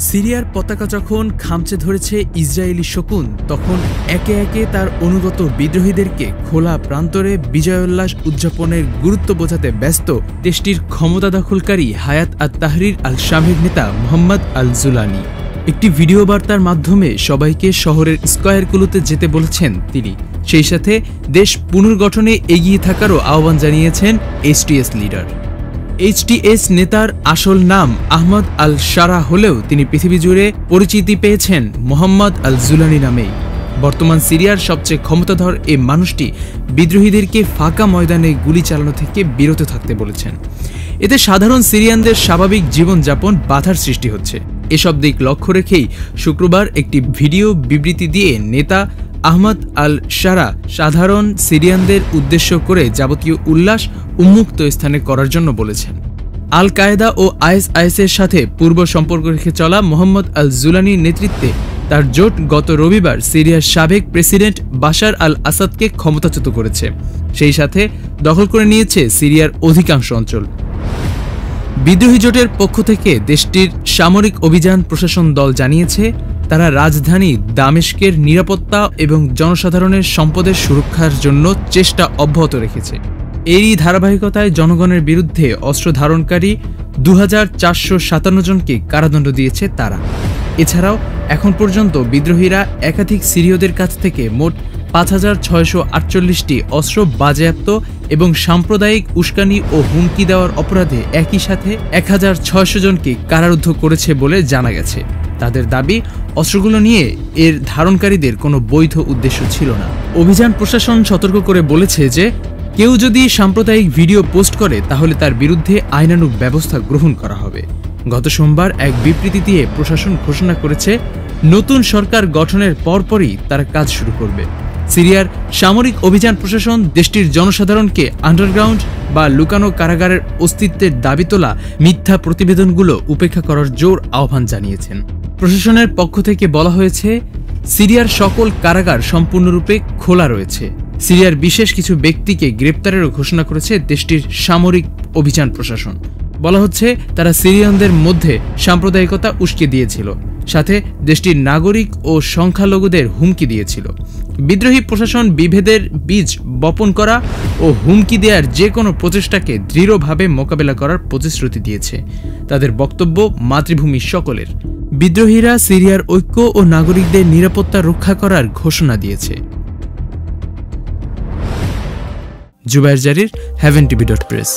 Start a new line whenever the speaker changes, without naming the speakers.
সিরিয়ার পতাকা যখন খামচে ধরেছে ইসরায়েলি শকুন, তখন একে একে তার অনুগত বিদ্রোহীদেরকে খোলা প্রান্তরে বিজয়োল্লাস উদযাপনের গুরুত্ব বোঝাতে ব্যস্ত দেশটির ক্ষমতা দখলকারী হায়াত আত-তাহরির আল-শামের নেতা মোহাম্মদ আল-জুলানি। একটি ভিডিও বার্তার মাধ্যমে সবাইকে শহরের স্কয়ারগুলোতে যেতে বলেছেন তিনি। সেই সাথে দেশ পুনর্গঠনে এগিয়ে থাকারও আহ্বান জানিয়েছেন এইচটিএস লিডার। এইচটিএস নেতার আসল নাম আহমদ আল-শারা হলেও তিনি পৃথিবী জুড়ে পরিচিতি পেয়েছেন মোহাম্মদ আল-জুলানি নামেই। বর্তমান সিরিয়ার সবচেয়ে ক্ষমতাধর এই মানুষটি বিদ্রোহীদেরকে ফাঁকা ময়দানে গুলি চালানো থেকে বিরত থাকতে বলেছেন। এতে সাধারণ সিরিয়ানদের স্বাভাবিক জীবনযাপন বাধার সৃষ্টি হচ্ছে। এসব দিক লক্ষ্য রেখেই শুক্রবার একটি ভিডিও বিবৃতি দিয়ে নেতা আহমদ আল-শারা সাধারণ সিরিয়ানদের উদ্দেশ্য করে যাবতীয় উল্লাস উন্মুক্ত স্থানে করার জন্য বলেছেন। আল কায়েদা ও আইএসআইএসের সাথে পূর্ব সম্পর্ক রেখে চলা মোহাম্মদ আল-জুলানির নেতৃত্বে তার জোট গত রবিবার সিরিয়ার সাবেক প্রেসিডেন্ট বাশার আল আসাদকে ক্ষমতাচ্যুত করেছে। সেই সাথে দখল করে নিয়েছে সিরিয়ার অধিকাংশ অঞ্চল। বিদ্রোহী জোটের পক্ষ থেকে দেশটির সামরিক অভিযান প্রশাসন দল জানিয়েছে, তারা রাজধানী দামেস্কের নিরাপত্তা এবং জনসাধারণের সম্পদের সুরক্ষার জন্য চেষ্টা অব্যাহত রেখেছে। এরই ধারাবাহিকতায় জনগণের বিরুদ্ধে অস্ত্র ধারণকারী 2457 জনকে কারাদণ্ড দিয়েছে তারা। এছাড়াও এখন পর্যন্ত বিদ্রোহীরা একাধিক সিরীয়দের কাছ থেকে মোট 5648টি অস্ত্র বাজেয়াপ্ত এবং সাম্প্রদায়িক উস্কানি ও হুমকি দেওয়ার অপরাধে একই সাথে 1600 জনকে কারারুদ্ধ করেছে বলে জানা গেছে। তাদের দাবি, অস্ত্রগুলো নিয়ে এর ধারণকারীদের কোনো বৈধ উদ্দেশ্য ছিল না। অভিযান প্রশাসন সতর্ক করে বলেছে যে কেউ যদি সাম্প্রদায়িক ভিডিও পোস্ট করে তাহলে তার বিরুদ্ধে আইনানুগ ব্যবস্থা গ্রহণ করা হবে। গত সোমবার এক বিবৃতি দিয়ে প্রশাসন ঘোষণা করেছে, নতুন সরকার গঠনের পরপরই তারা কাজ শুরু করবে। সিরিয়ার সামরিক অভিযান প্রশাসন দেশটির জনসাধারণকে আন্ডারগ্রাউন্ড বা লুকানো কারাগারের অস্তিত্বের দাবি তোলা মিথ্যা প্রতিবেদনগুলো উপেক্ষা করার জোর আহ্বান জানিয়েছেন। প্রশাসনের পক্ষ থেকে বলা হয়েছে, সিরিয়ার সকল কারাগার সম্পূর্ণরূপে খোলা রয়েছে। সিরিয়ার বিশেষ কিছু ব্যক্তিকে গ্রেপ্তারেরও ঘোষণা করেছে দেশটির সামরিক অভিযান প্রশাসন। বলা হচ্ছে, তারা সিরিয়ানদের মধ্যে সাম্প্রদায়িকতা উস্কে দিয়েছিল, সাথে দেশটির নাগরিক ও সংখ্যালঘুদের হুমকি দিয়েছিল। বিদ্রোহী প্রশাসন বিভেদের বীজ বপন করা ও হুমকি দেওয়ার যে কোনো প্রচেষ্টাকে দৃঢ়ভাবে মোকাবেলা করার প্রতিশ্রুতি দিয়েছে। তাদের বক্তব্য, মাতৃভূমি সকলের। বিদ্রোহীরা সিরিয়ার ঐক্য ও নাগরিকদের নিরাপত্তা রক্ষা করার ঘোষণা দিয়েছে। জুবায়ের জারির, heavenTV.press।